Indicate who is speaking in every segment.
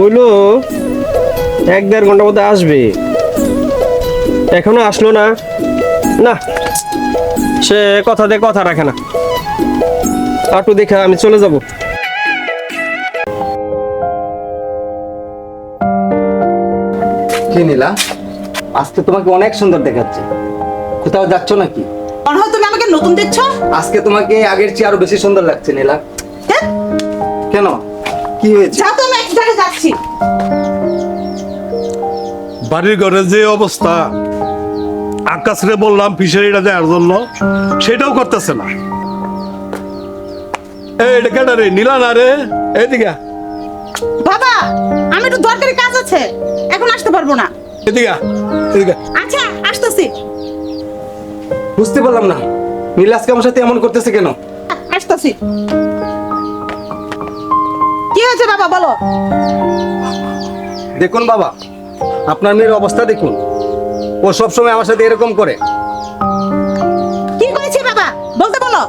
Speaker 1: কইলো 1-1.5 ঘন্টার মধ্যে আসবে, এখনো আসলো না। না, সে কথা দিয়ে কথা রাখে না। একটু দেখে আমি চলে যাব।
Speaker 2: কি নীলা, আজকে তোমাকে অনেক সুন্দর দেখাচ্ছে। কোথাও যাচ্ছ নাকি?
Speaker 3: মনে হয় তুমি আমাকে নতুন দেখছো।
Speaker 2: আজকে তোমাকে আগের চেয়ে আরো বেশি সুন্দর লাগছে নীলা।
Speaker 3: হ্যাঁ?
Speaker 2: কেন, কি হয়েছে?
Speaker 3: যাও তো, আমি এক জায়গায় যাচ্ছি।
Speaker 4: বাড়ির ঘরে যে অবস্থা, আকাশরে বললাম ফিশারিটা দেওয়ার জন্য, সেটাও করতেছে না। এটা কেন রে, নীলা না রে? এদিকে আ,
Speaker 3: বাবা, আমি একটু দরকারি কাজ আছে, এখন আসতে পারবো না।
Speaker 4: এদিকে আ, এদিকে আ।
Speaker 3: আচ্ছা, আসতেছি।
Speaker 2: বুঝতে পারলাম না, নীলা আজকে আমার সাথে এমন করতেছে কেন?
Speaker 3: আসতেছি। কি হয়েছে বাবা, বলো।
Speaker 2: দেখুন বাবা, আপনার মেয়ের অবস্থা দেখুন। ও সবসময় আমার সাথে এরকম করে।
Speaker 3: কি করেছি বাবা, বলতে বলো।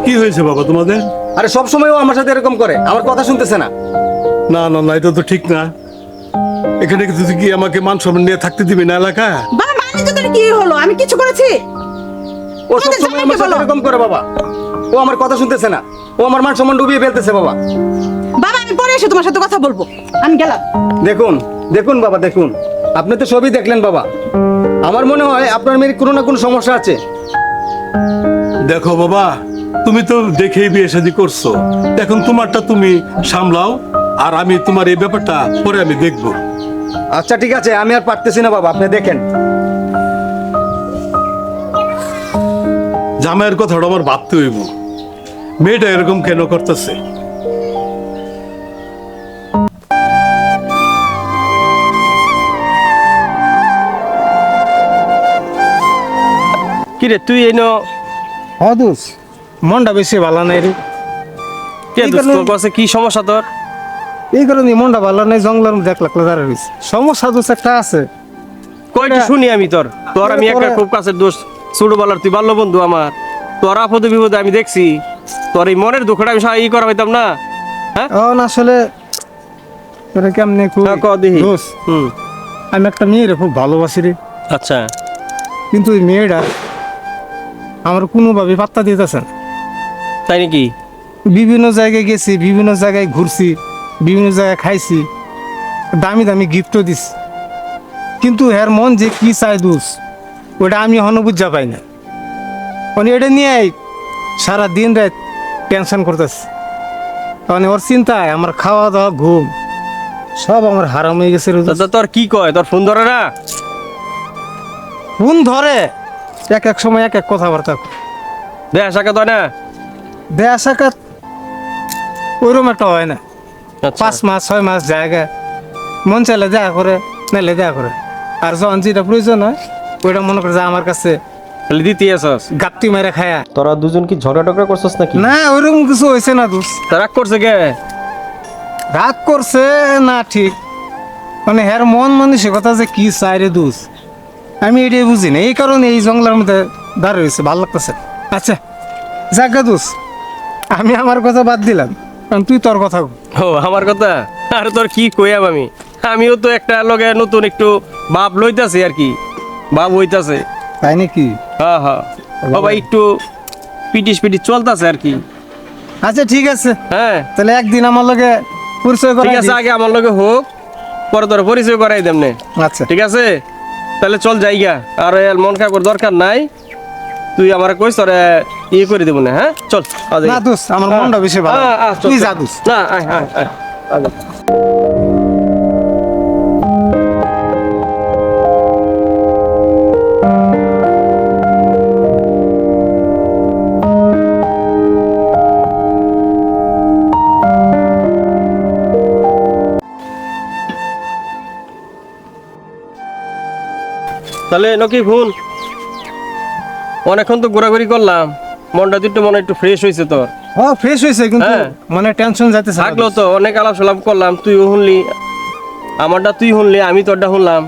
Speaker 4: কি হয়েছে বাবা তোমাদের?
Speaker 2: আরে সবসময় ও আমার সাথে এরকম করে, আমার কথা শুনতেছে না।
Speaker 4: না না না, এটা তো ঠিক না। এখানে কি তুই কি আমাকে মান সম্মান নিয়ে থাকতে দিবি না এলাকা?
Speaker 3: বাবা, মানে যদি কি হলো, আমি কিছু করেছি?
Speaker 2: ও
Speaker 3: তোমাদের
Speaker 2: সবসময় আমার
Speaker 3: জামাইকে
Speaker 2: সাথে
Speaker 3: বলো।
Speaker 2: এরকম করে বাবা। ও আমার কথা শুনতেছে না, ও আমার মান সম্মান ডুবিয়ে ফেলতেছে বাবা।
Speaker 3: বাবা, আমি পরে এসে তোমার সাথে কথা বলবো, আমি গেলাম।
Speaker 2: দেখুন দেখুন বাবা, দেখুন, আপনি তো সবই দেখলেন বাবা। আমার মনে হয় আপনার মেয়ের কোনো না কোনো সমস্যা আছে।
Speaker 4: দেখো বাবা, তুমি তো দেখেই বিয়ে শাদী করছো, এখন তোমারটা তুমি সামলাও, আর আমি তোমার এই ব্যাপারটা পরে আমি দেখবো।
Speaker 2: আচ্ছা ঠিক আছে, আমি আর পারতেছি না বাবা, আপনি দেখেন।
Speaker 4: জামাইয়ের কথাটা আমার ভাবতে হইব, মেয়েটা এরকম কেন করতেছে।
Speaker 1: কি রে তুই এনো
Speaker 5: হদুস মনটা বেশি ভালো নাই রে।
Speaker 1: কে
Speaker 5: এই
Speaker 1: দোস্ত,
Speaker 5: কারণে-
Speaker 1: তোর কাছে কি সমস্যা তোর?
Speaker 5: এই কারণে মনটা ভালো নাই, জঙ্গলের মধ্যে একলা একলা দাঁড়িয়ে রয়েছে। সমস্যা দোষ একটা আছে।
Speaker 1: কয়টি শুনি আমি তোর তোর আমি একটা
Speaker 5: তোরা-
Speaker 1: খুব কাছের দোস্ত, ছোটবেলার তুই বাল্য বন্ধু আমার। তোর আপদে বিপদে আমি দেখছি, তোর এই মনের দুঃখটা আমি ই করা হইতাম না। হ্যাঁ,
Speaker 5: এখন আসলে তোরা কেমনে
Speaker 1: হ্যাঁ, ক দেখি।
Speaker 5: দোষ,
Speaker 1: হুম,
Speaker 5: আমি একটা মেয়েরে খুব ভালোবাসি রে,
Speaker 1: আচ্ছা,
Speaker 5: কিন্তু ওই মেয়েটা আমার কোনোভাবে পাত্তা দিতেছে না।
Speaker 1: তাই নাকি?
Speaker 5: বিভিন্ন জায়গায় গেছি, বিভিন্ন জায়গায় ঘুরছি, বিভিন্ন জায়গায় খাইছি, দামি দামি গিফটও দিছি, কিন্তু এর মন যে কি চাই দোষ, ওটা আমি এখনো বুঝা পাই না। মানে এটা নিয়ে সারা দিন রাত টেনশন করতেছি। মানে ওর চিন্তায় আমার খাওয়া দাওয়া ঘুম সব আমার হারাম হয়ে গেছে রে দোস্ত।
Speaker 1: তা তোর কি কয়, তোর ফোন ধরে না?
Speaker 5: ফোন ধরে, এক এক সময় এক এক কথাবার্তা কয়।
Speaker 1: দেখা সাক্ষাৎ হয় না?
Speaker 5: দেয়া সাক্ষাৎ ওইরকম একটা হয় না।
Speaker 1: আচ্ছা,
Speaker 5: 5 মাস 6 মাস জায়গা মন চাইলে দেখা করে, নাইলে দেখা করে। আর যখন যেটা প্রয়োজন হয় ওইটা মনে করে যে আমার কাছে
Speaker 1: খালি দিতে আসস।
Speaker 5: গাপ্তি মেরে খায়া।
Speaker 1: তোরা দুজন কি ঝগড়া টগড়া করছস নাকি?
Speaker 5: না, ওইরকম কিছু হয়েছে না দোষ।
Speaker 1: তা রাগ করছে কে?
Speaker 5: রাগ করছে না ঠিক, মানে হ্যার মন মানসিকতা যে কি চাই রে দোষ, আমি এটাই বুঝি না। এই কারণে এই জঙ্গলের মধ্যে দাঁড়িয়ে রয়েছে, ভালো লাগতেছে। আচ্ছা জাগা দোষ, আমি আমার কথা বাদ দিলাম, কারণ তুই তোর কথা কর।
Speaker 1: ও আমার কথা? আর তোর কি কইয়াম আমি, আমিও তো একটা লগে নতুন একটু ভাব লইতাছি আর কি, ভাব হইতাছে।
Speaker 5: তাই নাকি?
Speaker 1: হ্যাঁ হ্যাঁ, বাবা একটু পিটিস পিটিস চলতেছে আর কি।
Speaker 5: আচ্ছা ঠিক আছে,
Speaker 1: হ্যাঁ
Speaker 5: তাহলে একদিন আমার লগে পরিচয়
Speaker 1: ঠিক
Speaker 5: করাই
Speaker 1: আছে,
Speaker 5: দিস।
Speaker 1: আগে আমার লগে হোক, পরে তোর পরিচয় করাই দেমনে।
Speaker 5: আচ্ছা
Speaker 1: ঠিক আছে, তাহলে চল যাইগা, আর এর মন খারাপ করার দরকার নাই। তুই আমার কইস তোরে ইয়ে করে দেবো না। হ্যাঁ চল, আজ
Speaker 5: না দোস্ত, আমার মনটা বেশি ভালো, তুই যা দোস্ত।
Speaker 1: না আয় আয় আয় আয়। তাহলে নকি ফোন, অনেকক্ষণ তো ঘোরাঘুরি করলাম, মনটা তো একটু মনে একটু ফ্রেশ হয়েছে তোর।
Speaker 5: হ্যাঁ ফ্রেশ হয়েছে, কিন্তু
Speaker 1: হ্যাঁ।
Speaker 5: মানে টেনশন যাইতেছে না
Speaker 1: থাকলো
Speaker 5: দোস্ত।
Speaker 1: তো, অনেক আলাপ সালাপ করলাম, তুইও শুনলি আমারটা, তুই শুনলি আমি তোরটা শুনলাম।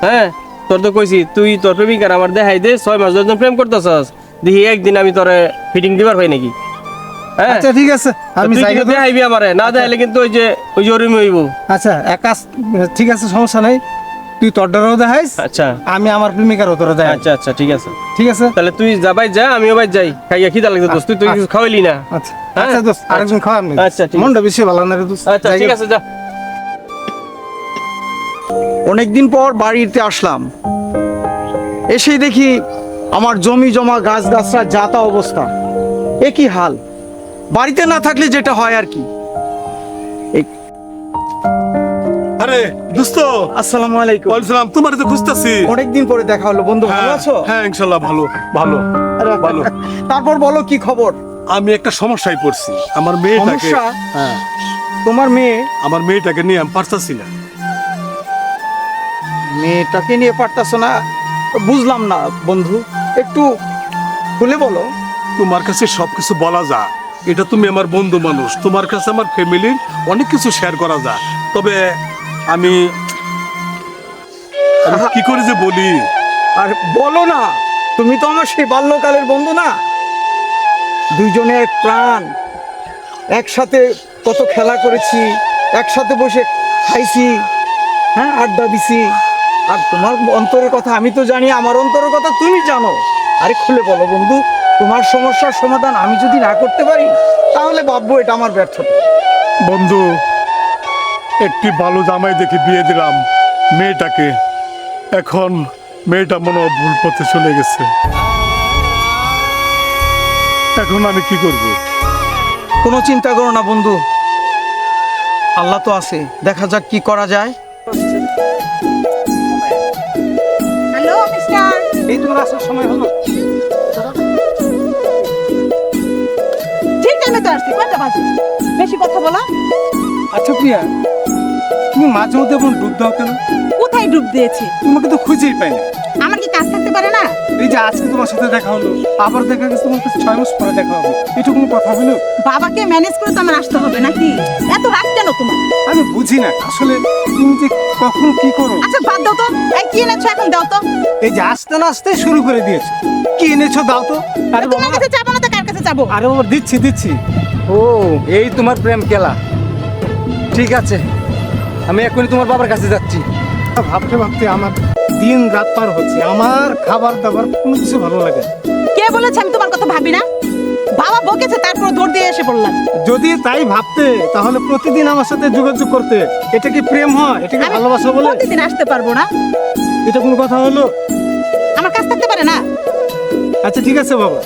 Speaker 1: হ্যাঁ, তোর তো কইছি তুই তোর প্রেমিকার আমার দেখাই দে, 6 মাস ধরে প্রেম করতেছস, দেখি একদিন আমি তোরে ফিটিং দিবার হয় নাকি। হ্যাঁ
Speaker 5: আচ্ছা ঠিক আছে আমি
Speaker 1: তুই
Speaker 5: যাই
Speaker 1: কিন্তু
Speaker 5: তো।
Speaker 1: দেখাইবি আমারে, না দেখাইলে কিন্তু ওই যে ওরম হইব।
Speaker 5: আচ্ছা ঠিক আছে, সমস্যা নাই। তুই তোর ডরাও দেখাইস,
Speaker 1: আচ্ছা
Speaker 5: আমি আমার প্রেমিকার তোরা দেখাই।
Speaker 1: আচ্ছা আচ্ছা ঠিক আছে।
Speaker 5: ঠিক আছে।
Speaker 1: তাহলে তুই যা ভাই যা, আমিও ভাই যাই, খাইয়া খিদা লাগছে দোস্ত, তুই কিছু খাওয়াইলি না।
Speaker 5: আচ্ছা
Speaker 1: হ্যাঁ?
Speaker 5: আচ্ছা দোস্ত, আরেকদিন খাওয়া আমি।
Speaker 1: আচ্ছা, ঠিক আছে।
Speaker 5: মনটা বেশি ভালো না রে দোস্ত।
Speaker 1: আচ্ছা
Speaker 5: যাই
Speaker 1: ঠিক
Speaker 5: হোক।
Speaker 1: আছে, যা।
Speaker 6: অনেকদিন পর বাড়িতে আসলাম, এসেই দেখি আমার জমি জমা গাছগাছরা যাতা অবস্থা, এ কি হাল। বাড়িতে না থাকলে যেটা হয় আর কি।
Speaker 4: আরে দোস্ত,
Speaker 6: আসসালামু আলাইকুম।
Speaker 4: বলছিলাম তোমার তো খুঁজতেছি।
Speaker 6: অনেকদিন পরে দেখা হলো বন্ধু, ভালো আছো?
Speaker 4: হ্যাঁ ইনশাল্লাহ ভালো ভালো ভালো।
Speaker 6: তারপর বলো কি খবর?
Speaker 4: আমি একটা সমস্যায় পড়ছি। আমার মেয়েটাকে,
Speaker 6: সমস্যা?
Speaker 4: হ্যাঁ
Speaker 6: তোমার
Speaker 4: আমার মেয়েটাকে নিয়ে আমি পারতাছি না।
Speaker 6: মেয়েটাকে নিয়ে পারতাছো না? বুঝলাম না বন্ধু, একটু খুলে বলো।
Speaker 4: তোমার কাছে সবকিছু বলা যায়, এটা তুমি আমার বন্ধু মানুষ, তোমার কাছে আমার ফ্যামিলির অনেক কিছু শেয়ার করা যায়। তবে আমি কি করে যে বলি।
Speaker 6: আর বলো না, তুমি তো আমার সেই বাল্যকালের বন্ধু না, দুইজনে এক প্রাণ, একসাথে কত খেলা করেছি, একসাথে বসে খাইছি, হ্যাঁ আড্ডা দিছি। আর তোমার অন্তরের কথা আমি তো জানি, আমার অন্তরের কথা তুমি জানো। আরে খুলে বলো বন্ধু, তোমার সমস্যার সমাধান আমি যদি না করতে পারি তাহলে ভাববো এটা আমার ব্যর্থতা।
Speaker 4: বন্ধু, একটি ভালো জামাই দেখে বিয়ে দিলাম মেয়েটাকে, এখন মেয়েটা মনে হয় ভুল পথে চলে গেছে। এখন আমি কি করব?
Speaker 6: কোনো চিন্তা করো না বন্ধু, আল্লাহ তো আছে, দেখা যাক কি করা যায়।
Speaker 3: হ্যালো মিস্টার,
Speaker 5: এই তোমার আসার সময় হলো।
Speaker 3: ঠিক টাইমে তো আসছি, কয়টা বাজে? বেশি কথা বলো।
Speaker 5: আচ্ছা প্রিয়া, তুমি মাঝে মধ্যে এমন ডুব দাও কেন?
Speaker 3: কোথায় ডুব দিয়েছি?
Speaker 5: তোমাকে তো খুঁজেই পাই না।
Speaker 3: আমার কি কাজ থাকতে পারে না?
Speaker 5: এই যে আজকে তোমার সাথে দেখা হলো, আবার দেখা গেছে তোমার কাছে 6 মাস পরে দেখা হবে, এটা কোনো কথা হলো?
Speaker 3: বাবাকে ম্যানেজ করে তো আমার আসতে হবে নাকি? এত রাগ কেন তোমার?
Speaker 5: আমি বুঝি না আসলে তুমি যে কখন কি করো।
Speaker 3: আচ্ছা বাদ দাও তো, এই কি এনেছো এখন দাও তো।
Speaker 5: এই যে আসতে না আসতে শুরু করে দিয়েছো, কি এনেছো দাও তো। আরে
Speaker 3: তোমার
Speaker 5: বাবা,
Speaker 3: কাছে যাবো না তো কার কাছে যাবো?
Speaker 5: আরে বাবা দিচ্ছি।
Speaker 2: ও এই তোমার প্রেম খেলা, ঠিক আছে আমি এখনই তোমার বাবার কাছে যাচ্ছি।
Speaker 5: ভাবতে ভাবতে আমার দিন রাত পার হচ্ছে, আমার খাবার দাবার কোনো কিছু ভালো লাগে না।
Speaker 3: কে বলেছে আমি তোমার কথা ভাবি না? বাবা বকেছে, তারপর দৌড় দিয়ে এসে পড়লাম।
Speaker 5: যদি তাই ভাবতে তাহলে প্রতিদিন আমার সাথে যোগাযোগ করতে। এটা কি প্রেম হয়? এটা কি
Speaker 3: আমি
Speaker 5: ভালোবাসা বলে?
Speaker 3: প্রতিদিন আসতে পারবো না,
Speaker 5: এটা কোনো কথা হলো?
Speaker 3: আমার কাজ থাকতে পারে না?
Speaker 5: আচ্ছা ঠিক আছে বাবা,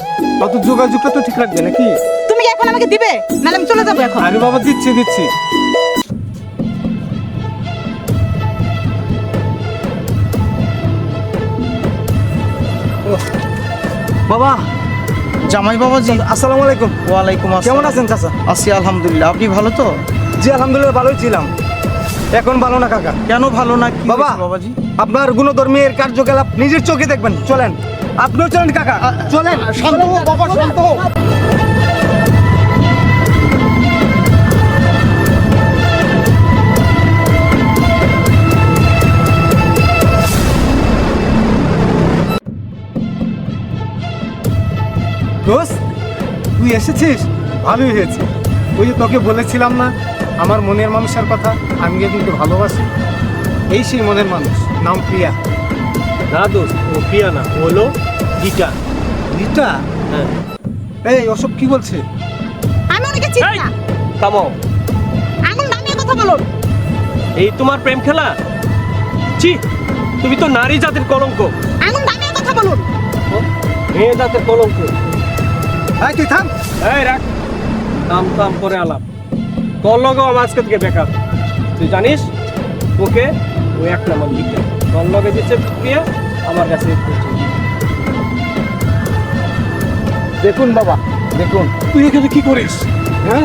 Speaker 5: অত যোগাযোগটা তো ঠিক রাখবে নাকি?
Speaker 3: তুমি কি এখন আমাকে দিবে, নাহলে আমি চলে যাবো এখন।
Speaker 5: আরে বাবা দিচ্ছি।
Speaker 6: বাবা, জামাই বাবাজি,
Speaker 2: আসসালামু আলাইকুম।
Speaker 6: ওয়ালাইকুম আসসালাম।
Speaker 2: কেমন আছেন চাচা?
Speaker 6: আছি আলহামদুলিল্লাহ, আপনি ভালো তো?
Speaker 2: জি আলহামদুলিল্লাহ ভালোই ছিলাম, এখন ভালো না কাকা।
Speaker 6: কেন ভালো না? কি
Speaker 2: বাবা,
Speaker 6: হয়েছে বাবাজি?
Speaker 2: আপনার গুণধর্মের কার্যকলাপ নিজের চোখে দেখবেন, চলেন। আপনিও চলেন কাকা, চলেন।
Speaker 6: শান্ত হও বাবা, শান্ত হও।
Speaker 5: দোস্ত, তুই এসেছিস, ভালোই হয়েছে। ওই যে তোকে বলেছিলাম না আমার মনের মানুষের কথা, আমি কিন্তু ভালোবাসি। এই সেই মনের মানুষ, নাম প্রিয়া।
Speaker 1: না দোস্ত, ও প্রিয়া না, ও হলো গীতা।
Speaker 5: রিটা?
Speaker 1: হ্যাঁ।
Speaker 5: এই ওসব কি বলছে?
Speaker 3: আমি ওনাকে চিনি
Speaker 1: এই!
Speaker 3: না।
Speaker 1: থামো।
Speaker 3: আঙুল নামিয়ে কথা বলুন।
Speaker 1: এই তোমার প্রেম খেলা? ছি, তুমি তো নারী জাতির কলঙ্ক,
Speaker 3: আঙুল নামিয়ে কথা বলুন।
Speaker 1: মেয়ে জাতের কলঙ্ক।
Speaker 5: এই তুই থাম।
Speaker 1: এই রাখ, থাম করে আলাপ। তোর লগেও আমার আজকে থেকে বেকার। তুই জানিস ওকে, ও এক নাম্বার গীতা। তোর লগে দিচ্ছে প্রিয়া, আমার কাছে করছে।
Speaker 2: দেখুন বাবা, দেখুন।
Speaker 4: তুই এখানে কি করিস?
Speaker 2: হ্যাঁ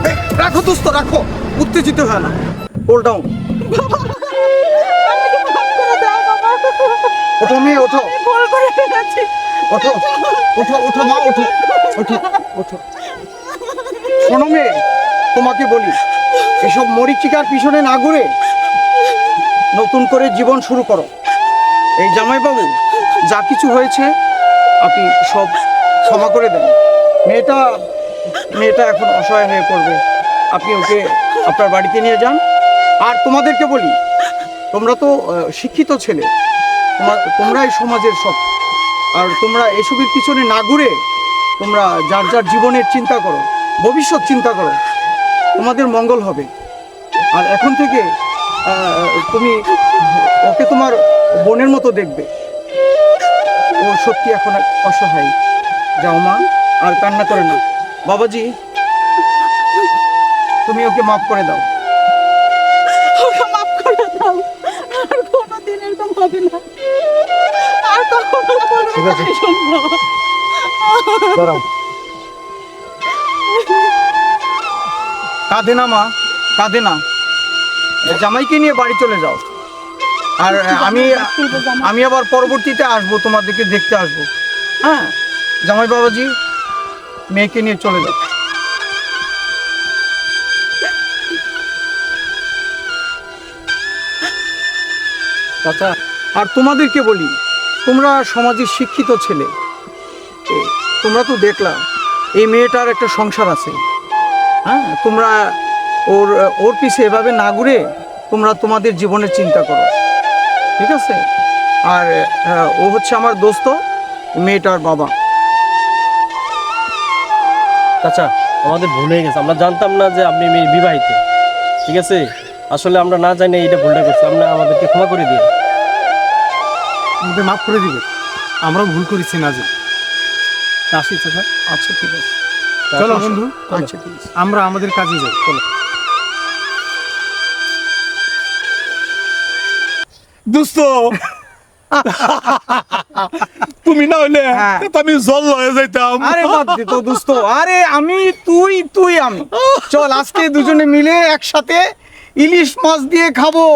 Speaker 6: এই, রাখো দোস্ত, রাখো, উত্তেজিত হয় না, কোল ডাউন।
Speaker 3: আমাকে মাফ করে দাও বাবা।
Speaker 6: ওঠো মেয়ে, ওঠো
Speaker 3: আমি ভুল করে ফেলেছি।
Speaker 6: ওঠো ওঠো মা, ওঠো। শোনো মেয়ে, তোমাকে বলি, এসব মরিচিকার পিছনে না ঘুরে নতুন করে জীবন শুরু করো। এই জামাইবাবু, যা কিছু হয়েছে আপনি সব ক্ষমা করে দেন। মেয়েটা মেয়েটা এখন অসহায় হয়ে পড়বে। আপনি ওকে আপনার বাড়িতে নিয়ে যান। আর তোমাদেরকে বলি, তোমরা তো শিক্ষিত ছেলে, তোমরা এই সমাজের সব, আর তোমরা এসবের পিছনে না ঘুরে তোমরা যার যার জীবনের চিন্তা করো, ভবিষ্যৎ চিন্তা করো, তোমাদের মঙ্গল হবে। আর এখন থেকে তুমি ওকে তোমার বোনের মতো দেখবে। ও সত্যি এখন অসহায়। যাও মা, আর কান্না করে না। বাবাজি, তুমি ওকে মাফ করে দাও।
Speaker 3: ওকে মাফ করে দাও, আর কোনোদিন এরকম হবে না, আর কখনো
Speaker 6: ঠিক আছে।
Speaker 3: শুনবো।
Speaker 6: দাঁড়াও। কাঁদে না মা, কাঁদে না। জামাইকে নিয়ে বাড়ি চলে যাও। আর আমি আবার পরবর্তীতে আসবো, তোমাদেরকে দেখতে আসবো। হ্যাঁ জামাই বাবাজি, মেয়েকে নিয়ে চলে যাও। চাচা, আর তোমাদেরকে বলি, তোমরা সমাজের শিক্ষিত ছেলে, তোমরা তো দেখলা এই মেয়েটার একটা সংসার আছে। হ্যাঁ, তোমরা ওর পিছে এভাবে না ঘুরে তোমরা তোমাদের জীবনের চিন্তা করো, ঠিক আছে? আর ও হচ্ছে আমার দোস্ত, মেয়েটার বাবা।
Speaker 1: চাচা, আমাদের ভুল হয়ে গেছে, আমরা জানতাম না যে আপনি মেয়ে বিবাহিত। ঠিক আছে, আসলে আমরা না জানি এইটা ভুলটা করছি, আমরা আমাদেরকে ক্ষমা করে দিই।
Speaker 5: আমাদের মাফ করে দিবে, আমরাও ভুল করেছি না যে। আসি চাচা।
Speaker 6: আচ্ছা ঠিক আছে,
Speaker 5: চলো বন্ধু,
Speaker 6: আচ্ছা ঠিক আছে।
Speaker 5: আমরা আমাদের কাজে যাই। চলো।
Speaker 4: দোস্ত তুমি না হইলে
Speaker 6: হ্যাঁ।
Speaker 4: তো আমি জল হয়ে যাইতাম।
Speaker 6: আরে বাদ দে তো দোস্ত, আরে আমি তুই আমি, চল আজকে দুজনে মিলে একসাথে ইলিশ মাছ দিয়ে খাবো।